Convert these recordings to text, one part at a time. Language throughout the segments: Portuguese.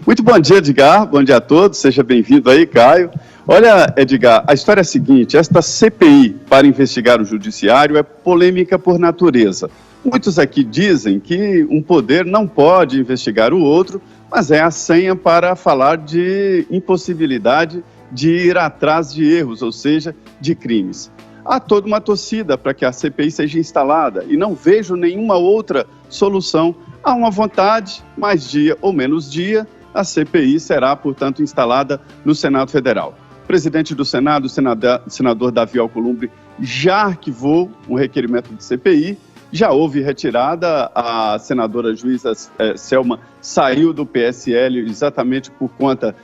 Muito bom dia, Edgar. Bom dia a todos. Seja bem-vindo aí, Caio. Olha, Edgar, a história é a seguinte: esta CPI para investigar o judiciário é polêmica por natureza. Muitos aqui dizem que um poder não pode investigar o outro, mas é a senha para falar de impossibilidade de ir atrás de erros, ou seja, de crimes. Há toda uma torcida para que a CPI seja instalada e não vejo nenhuma outra solução. Há uma vontade, mais dia ou menos dia, a CPI será, portanto, instalada no Senado Federal. O presidente do Senado, o senador Davi Alcolumbre, já arquivou um requerimento de CPI, já houve retirada, a senadora juíza Selma saiu do PSL exatamente por conta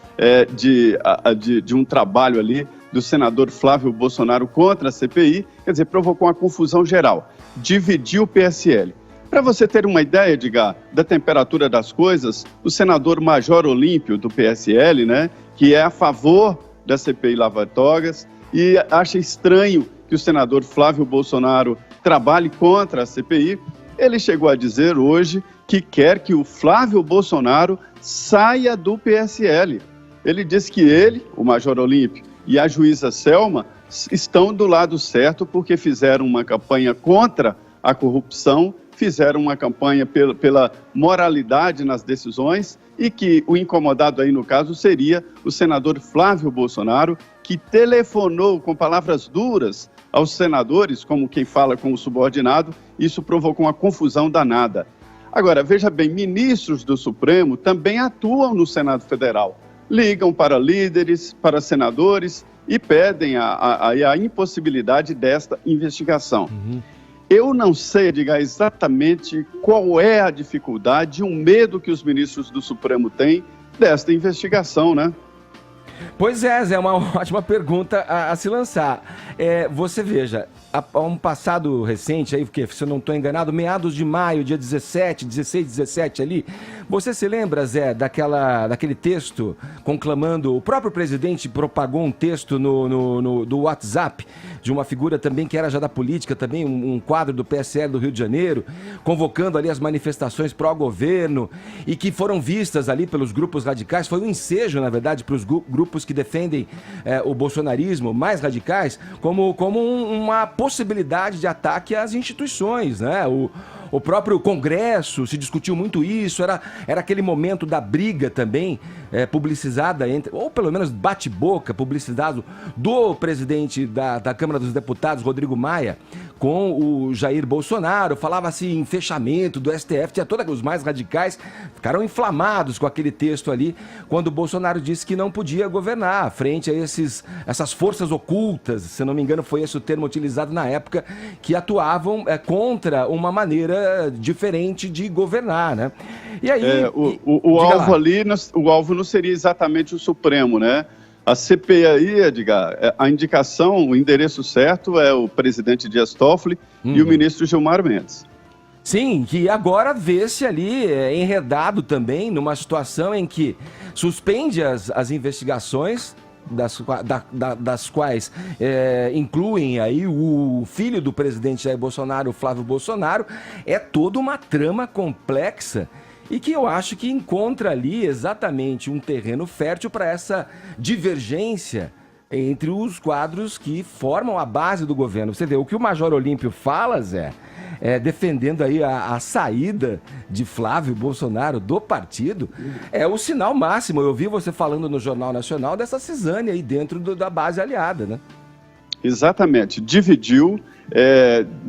de um trabalho ali do senador Flávio Bolsonaro contra a CPI, quer dizer, provocou uma confusão geral, dividiu o PSL. Para você ter uma ideia, Edgar, da temperatura das coisas, o senador Major Olímpio, do PSL, né, que é a favor da CPI Lava Togas e acha estranho que o senador Flávio Bolsonaro trabalhe contra a CPI, ele chegou a dizer hoje que quer que o Flávio Bolsonaro saia do PSL. Ele disse que ele, o Major Olímpio, e a juíza Selma estão do lado certo porque fizeram uma campanha contra a corrupção, fizeram uma campanha pela moralidade nas decisões e que o incomodado aí no caso seria o senador Flávio Bolsonaro, que telefonou com palavras duras aos senadores, como quem fala com o subordinado. Isso provocou uma confusão danada. Agora, veja bem, ministros do Supremo também atuam no Senado Federal. Ligam para líderes, para senadores e pedem a impossibilidade desta investigação. Eu não sei, Edgar, exatamente qual é a dificuldade, o medo que os ministros do Supremo têm desta investigação, né? Pois é, Zé, uma ótima pergunta a se lançar. Você veja, há um passado recente, aí, porque, se eu não estou enganado, meados de maio, dia 17, 16, 17 ali, você se lembra, Zé, daquele texto conclamando, o próprio presidente propagou um texto do WhatsApp, de uma figura também que era já da política, também um quadro do PSL do Rio de Janeiro, convocando ali as manifestações pró-governo e que foram vistas ali pelos grupos radicais, foi um ensejo, na verdade, para os grupos que defendem o bolsonarismo mais radicais, como uma possibilidade de ataque às instituições, né? O próprio Congresso, se discutiu muito isso, era aquele momento da briga também, publicizada, ou pelo menos bate-boca, publicizado do presidente da Câmara dos Deputados, Rodrigo Maia, com o Jair Bolsonaro, falava-se em fechamento do STF, tinha todos os mais radicais, ficaram inflamados com aquele texto ali, quando o Bolsonaro disse que não podia governar, frente a essas forças ocultas, se não me engano foi esse o termo utilizado na época, que atuavam contra uma maneira diferente de governar, né? E aí... o alvo ali, o alvo não seria exatamente o Supremo, né? A CPI aí, Edgar, a indicação, o endereço certo é o presidente Dias Toffoli e o ministro Gilmar Mendes. Sim, que agora vê-se ali enredado também numa situação em que suspende as investigações, das quais incluem aí o filho do presidente Jair Bolsonaro, o Flávio Bolsonaro. É toda uma trama complexa e que eu acho que encontra ali exatamente um terreno fértil para essa divergência entre os quadros que formam a base do governo. Você vê, o que o Major Olímpio fala, Zé, defendendo aí a saída de Flávio Bolsonaro do partido, é o sinal máximo. Eu ouvi você falando no Jornal Nacional dessa cisânia aí dentro da base aliada, né? Exatamente, dividiu,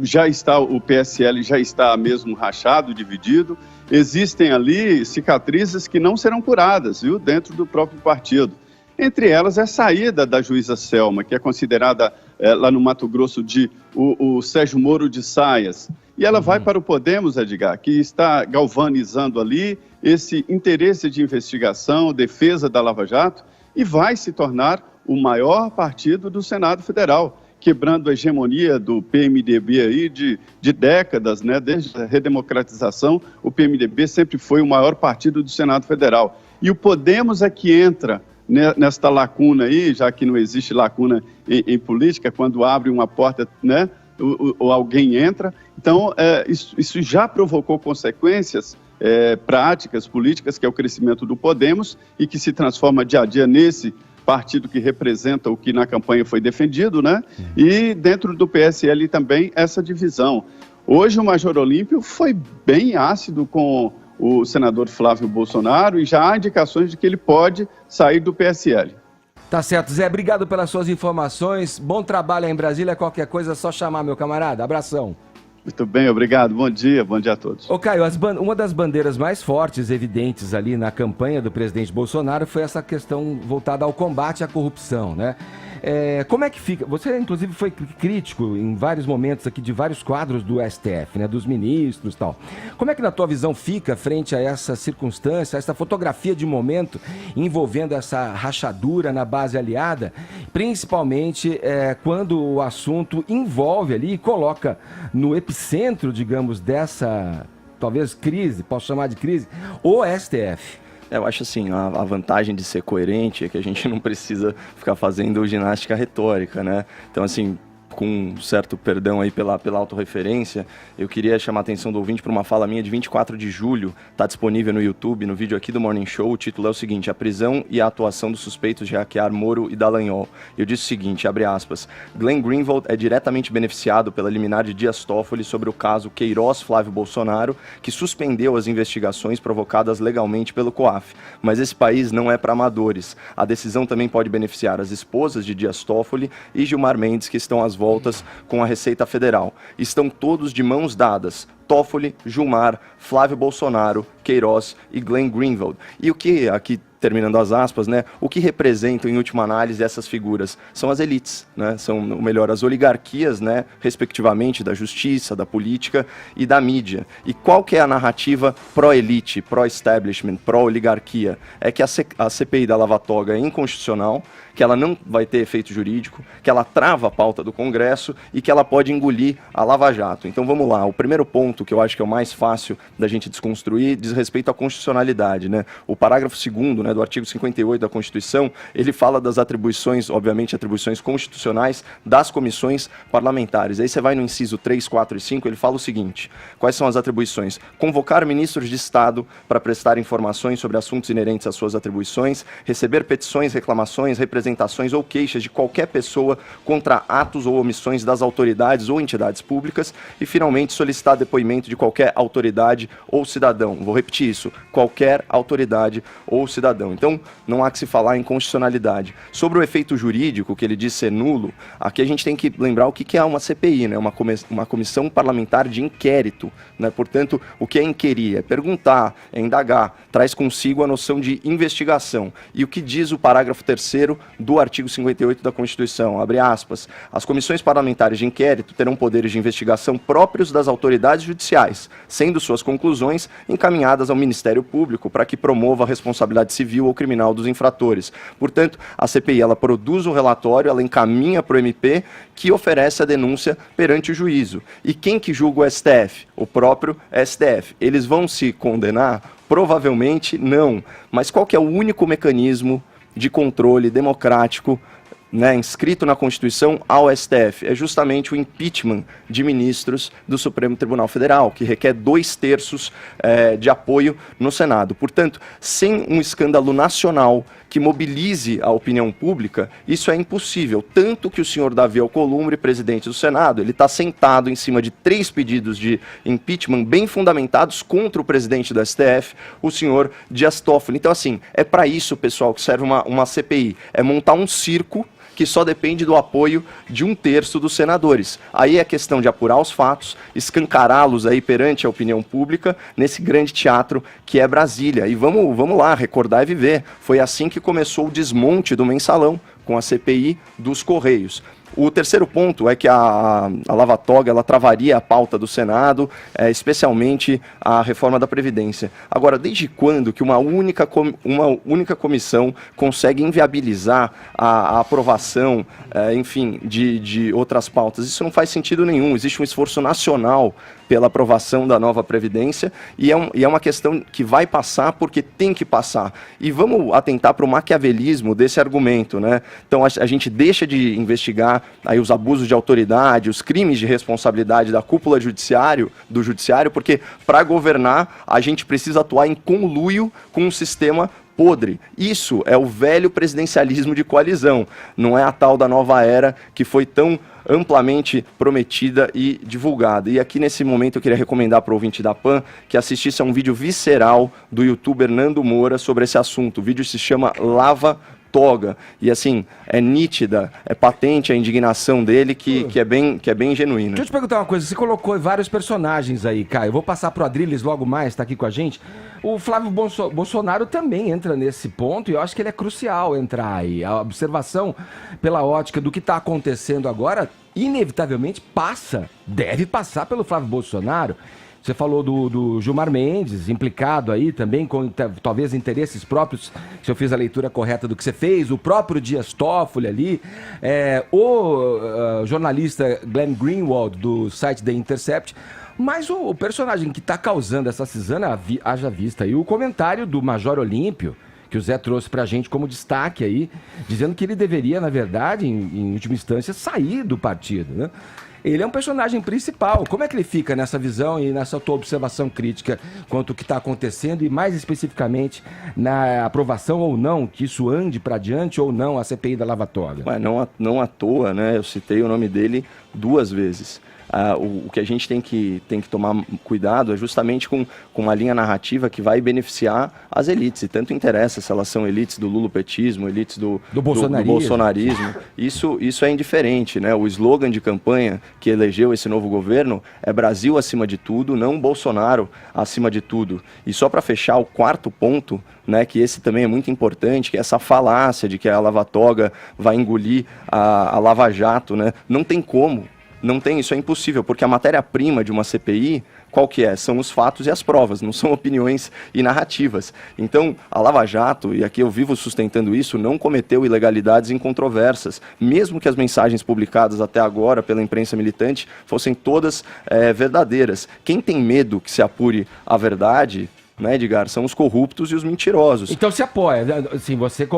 já está, o PSL já está mesmo rachado, dividido, existem ali cicatrizes que não serão curadas, viu, dentro do próprio partido. Entre elas é a saída da juíza Selma, que é considerada lá no Mato Grosso o Sérgio Moro de saias. E ela vai para o Podemos, Edgar, que está galvanizando ali esse interesse de investigação, defesa da Lava Jato, e vai se tornar o maior partido do Senado Federal, quebrando a hegemonia do PMDB aí de décadas, né? Desde a redemocratização, o PMDB sempre foi o maior partido do Senado Federal. E o Podemos é que entra nesta lacuna aí, já que não existe lacuna em política, quando abre uma porta, né, ou alguém entra. Então, isso já provocou consequências práticas políticas, que é o crescimento do Podemos, e que se transforma dia a dia nesse partido que representa o que na campanha foi defendido, né? E dentro do PSL também essa divisão. Hoje o Major Olímpio foi bem ácido com o senador Flávio Bolsonaro e já há indicações de que ele pode sair do PSL. Tá certo, Zé, obrigado pelas suas informações, bom trabalho aí em Brasília, qualquer coisa é só chamar, meu camarada, abração. Muito bem, obrigado, bom dia a todos. Ô Caio, uma das bandeiras mais fortes, evidentes ali na campanha do presidente Bolsonaro foi essa questão voltada ao combate à corrupção, né? Como é que fica? Você, inclusive, foi crítico em vários momentos aqui de vários quadros do STF, né? Dos ministros e tal. Como é que, na tua visão, fica frente a essa circunstância, a essa fotografia de momento envolvendo essa rachadura na base aliada, principalmente quando o assunto envolve ali e coloca no epicentro, digamos, dessa, talvez, crise, posso chamar de crise, o STF? Eu acho assim, a vantagem de ser coerente é que a gente não precisa ficar fazendo ginástica retórica, né? Então, assim, com um certo perdão aí pela autorreferência, eu queria chamar a atenção do ouvinte para uma fala minha de 24 de julho, está disponível no YouTube, no vídeo aqui do Morning Show. O título é o seguinte: a prisão e a atuação dos suspeitos de hackear Moro e Dallagnol. Eu disse o seguinte, abre aspas, Glenn Greenwald é diretamente beneficiado pela liminar de Dias Toffoli sobre o caso Queiroz Flávio Bolsonaro, que suspendeu as investigações provocadas legalmente pelo COAF. Mas esse país não é para amadores. A decisão também pode beneficiar as esposas de Dias Toffoli e Gilmar Mendes, que estão às voltas com a Receita Federal. Estão todos de mãos dadas. Toffoli, Gilmar, Flávio Bolsonaro, Queiroz e Glenn Greenwald. E o que, aqui terminando as aspas, né, o que representam em última análise essas figuras? São as elites, né, são, ou melhor, as oligarquias, né, respectivamente, da justiça, da política e da mídia. E qual que é a narrativa pró-elite, pró-establishment, pró-oligarquia? É que a CPI da Lava Toga é inconstitucional, que ela não vai ter efeito jurídico, que ela trava a pauta do Congresso e que ela pode engolir a Lava Jato. Então vamos lá, o primeiro ponto que eu acho que é o mais fácil da gente desconstruir diz respeito à constitucionalidade, né? O parágrafo 2º, né, do artigo 58 da Constituição, ele fala das atribuições, obviamente atribuições constitucionais das comissões parlamentares. Aí você vai no inciso 3, 4 e 5, ele fala o seguinte: quais são as atribuições? Convocar ministros de Estado para prestar informações sobre assuntos inerentes às suas atribuições, receber petições, reclamações, representações ou queixas de qualquer pessoa contra atos ou omissões das autoridades ou entidades públicas e, finalmente, solicitar depoimento de qualquer autoridade ou cidadão. Vou repetir isso, qualquer autoridade ou cidadão. Então, não há que se falar em constitucionalidade. Sobre o efeito jurídico, que ele diz ser nulo, aqui a gente tem que lembrar o que é uma CPI, né? Uma comissão parlamentar de inquérito, né? Portanto, o que é inquirir? É perguntar, é indagar, traz consigo a noção de investigação. E o que diz o parágrafo 3º do artigo 58 da Constituição, abre aspas, as comissões parlamentares de inquérito terão poderes de investigação próprios das autoridades judiciais, sendo suas conclusões encaminhadas ao Ministério Público para que promova a responsabilidade civil ou criminal dos infratores. Portanto, a CPI ela produz um relatório, ela encaminha para o MP, que oferece a denúncia perante o juízo. E quem que julga o STF? O próprio STF. Eles vão se condenar? Provavelmente não. Mas qual que é o único mecanismo de controle democrático, né, inscrito na Constituição ao STF? É justamente o impeachment de ministros do Supremo Tribunal Federal, que requer 2/3 de apoio no Senado. Portanto, sem um escândalo nacional que mobilize a opinião pública, isso é impossível. Tanto que o senhor Davi Alcolumbre, presidente do Senado, ele está sentado em cima de 3 pedidos de impeachment bem fundamentados contra o presidente do STF, o senhor Dias Toffoli. Então, assim, é para isso, pessoal, que serve uma CPI. É montar um circo que só depende do apoio de 1/3 dos senadores. Aí é questão de apurar os fatos, escancará-los aí perante a opinião pública nesse grande teatro que é Brasília. E vamos lá, recordar e viver. Foi assim que começou o desmonte do Mensalão, com a CPI dos Correios. O terceiro ponto é que a Lava Toga ela travaria a pauta do Senado, especialmente a reforma da Previdência. Agora, desde quando que uma única comissão consegue inviabilizar a aprovação, enfim, de outras pautas? Isso não faz sentido nenhum. Existe um esforço nacional pela aprovação da nova Previdência e é uma questão que vai passar porque tem que passar. E vamos atentar para o maquiavelismo desse argumento, né? Então a gente deixa de investigar aí os abusos de autoridade, os crimes de responsabilidade da cúpula do judiciário, porque para governar a gente precisa atuar em conluio com um sistema podre. Isso é o velho presidencialismo de coalizão, não é a tal da nova era que foi tão amplamente prometida e divulgada. E aqui nesse momento eu queria recomendar para o ouvinte da PAN que assistisse a um vídeo visceral do youtuber Nando Moura sobre esse assunto. O vídeo se chama Lava Toga. E assim, é nítida, é patente a indignação dele que é bem genuína. Deixa eu te perguntar uma coisa, você colocou vários personagens aí, Caio. Eu vou passar pro Adriles logo mais, tá aqui com a gente. O Flávio Bolsonaro também entra nesse ponto e eu acho que ele é crucial entrar aí. A observação pela ótica do que está acontecendo agora, inevitavelmente deve passar pelo Flávio Bolsonaro. Você falou do Gilmar Mendes, implicado aí também com talvez interesses próprios, se eu fiz a leitura correta do que você fez, o próprio Dias Toffoli ali, o jornalista Glenn Greenwald do site The Intercept, mas o personagem que está causando essa cisana, haja vista aí o comentário do Major Olímpio, que o Zé trouxe pra gente como destaque aí, dizendo que ele deveria, na verdade, em última instância, sair do partido, né? Ele é um personagem principal. Como é que ele fica nessa visão e nessa tua observação crítica quanto ao que está acontecendo e, mais especificamente, na aprovação ou não, que isso ande para diante ou não a CPI da Lava Toga? Não à toa, né? Eu citei o nome dele 2 vezes. O que a gente tem que tomar cuidado é justamente com uma linha narrativa que vai beneficiar as elites, e tanto interessa se elas são elites do lulopetismo, elites do bolsonarismo. Isso é indiferente, né? O slogan de campanha que elegeu esse novo governo é Brasil acima de tudo, não Bolsonaro acima de tudo. E só para fechar o 4º ponto, né, que esse também é muito importante, que é essa falácia de que a Lava Toga vai engolir a Lava Jato, né? Não tem como. Não tem, isso é impossível, porque a matéria-prima de uma CPI, qual que é? São os fatos e as provas, não são opiniões e narrativas. Então, a Lava Jato, e aqui eu vivo sustentando isso, não cometeu ilegalidades incontroversas, mesmo que as mensagens publicadas até agora pela imprensa militante fossem todas verdadeiras. Quem tem medo que se apure a verdade, né, Edgar, são os corruptos e os mentirosos. Então se apoia, assim, você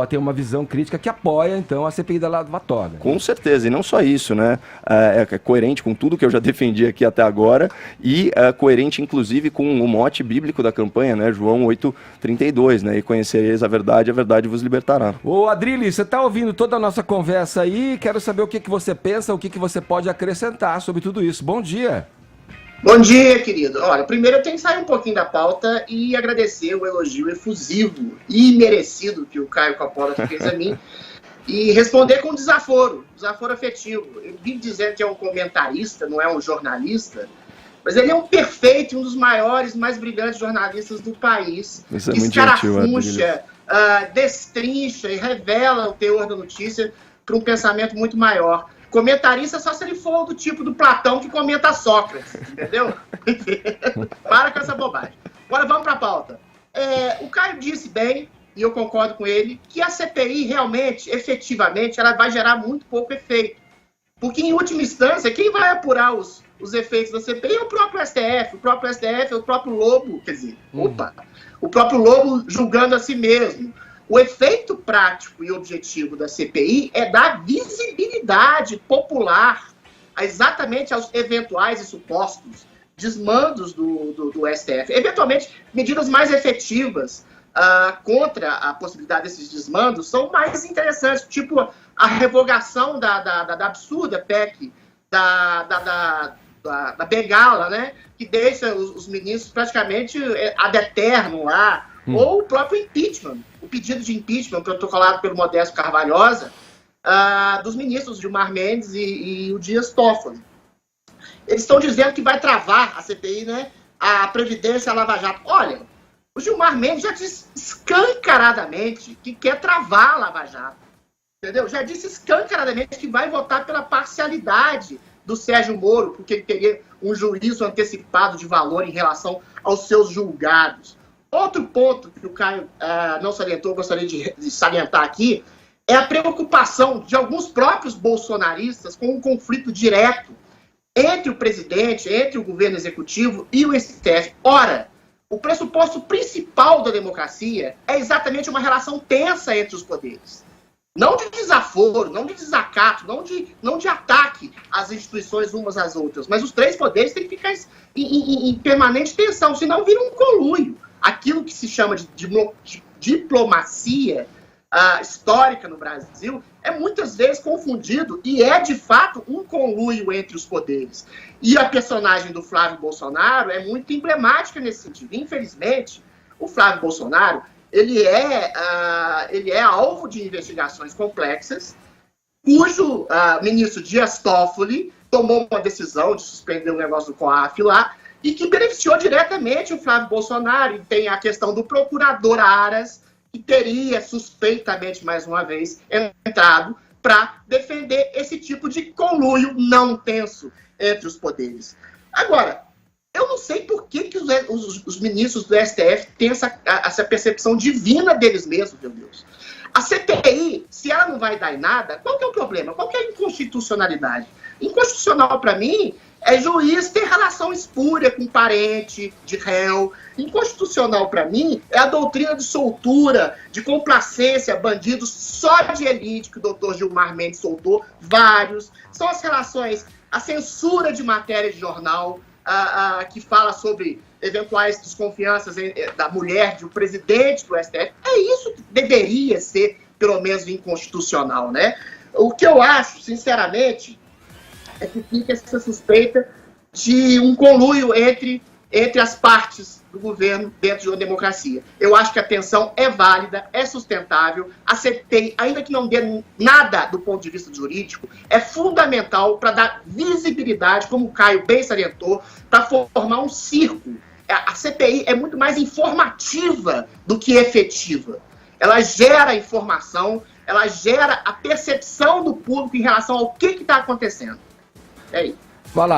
tem uma visão crítica que apoia, então, a CPI da Lava Toga. Com certeza, e não só isso, né, é coerente com tudo que eu já defendi aqui até agora e coerente, inclusive, com o mote bíblico da campanha, né, João 8,32, né, e conhecereis a verdade vos libertará. Ô, Adriles, você está ouvindo toda a nossa conversa aí, quero saber o que você pensa, o que você pode acrescentar sobre tudo isso. Bom dia. Bom dia, querido. Olha, primeiro eu tenho que sair um pouquinho da pauta e agradecer o elogio efusivo e merecido que o Caio Coppola fez a mim e responder com desaforo afetivo. Eu vim dizendo que é um comentarista, não é um jornalista, mas ele é um perfeito, um dos maiores, mais brilhantes jornalistas do país. Isso é muito escarafuncha, destrincha e revela o teor da notícia para um pensamento muito maior. Comentarista só se ele for do tipo do Platão que comenta Sócrates, entendeu? Para com essa bobagem. Agora vamos para a pauta. O Caio disse bem, e eu concordo com ele, que a CPI realmente, efetivamente, ela vai gerar muito pouco efeito. Porque, em última instância, quem vai apurar os efeitos da CPI é o próprio STF. O próprio STF é o próprio Lobo, quer dizer, o próprio Lobo julgando a si mesmo. O efeito prático e objetivo da CPI é dar visibilidade popular exatamente aos eventuais e supostos desmandos do STF. Eventualmente, medidas mais efetivas contra a possibilidade desses desmandos são mais interessantes, tipo a revogação da absurda PEC da bengala, né, que deixa os ministros praticamente ad eternum lá, ou o próprio impeachment, o pedido de impeachment protocolado pelo Modesto Carvalhosa dos ministros Gilmar Mendes e o Dias Toffoli. Eles estão dizendo que vai travar a CPI, né, a Previdência, a Lava Jato. Olha, o Gilmar Mendes já disse escancaradamente que quer travar a Lava Jato, entendeu? Já disse escancaradamente que vai votar pela parcialidade do Sérgio Moro, porque ele teria um juízo antecipado de valor em relação aos seus julgados. Outro ponto que o Caio não salientou, eu gostaria de salientar aqui, é a preocupação de alguns próprios bolsonaristas com um conflito direto entre o presidente, entre o governo executivo e o STF. Ora, o pressuposto principal da democracia é exatamente uma relação tensa entre os poderes. Não de desaforo, não de desacato, não de ataque às instituições umas às outras, mas os três poderes têm que ficar em permanente tensão, senão vira um conluio. Aquilo que se chama de diplomacia histórica no Brasil é muitas vezes confundido e é, de fato, um conluio entre os poderes. E a personagem do Flávio Bolsonaro é muito emblemática nesse sentido. Infelizmente, o Flávio Bolsonaro ele é alvo de investigações complexas, cujo ministro Dias Toffoli tomou uma decisão de suspender o negócio do COAF lá, e que beneficiou diretamente o Flávio Bolsonaro. E tem a questão do procurador Aras, que teria suspeitamente, mais uma vez, entrado para defender esse tipo de conluio não tenso entre os poderes. Agora, eu não sei por que os ministros do STF têm essa percepção divina deles mesmos, meu Deus. A CPI, se ela não vai dar em nada, qual que é o problema? Qual que é a inconstitucionalidade? Inconstitucional, para mim, é juiz ter relação espúria com parente de réu. Inconstitucional, para mim, é a doutrina de soltura, de complacência, bandidos só de elite, que o doutor Gilmar Mendes soltou, vários. São as relações, a censura de matéria de jornal, que fala sobre eventuais desconfianças da mulher do presidente do STF. É isso que deveria ser, pelo menos, inconstitucional, né? O que eu acho, sinceramente, é que fica essa suspeita de um conluio entre as partes do governo dentro de uma democracia. Eu acho que a tensão é válida, é sustentável. A CPI, ainda que não dê nada do ponto de vista jurídico, é fundamental para dar visibilidade, como o Caio bem salientou, para formar um circo. A CPI é muito mais informativa do que efetiva. Ela gera informação, ela gera a percepção do público em relação ao que está acontecendo. É isso. Vai lá.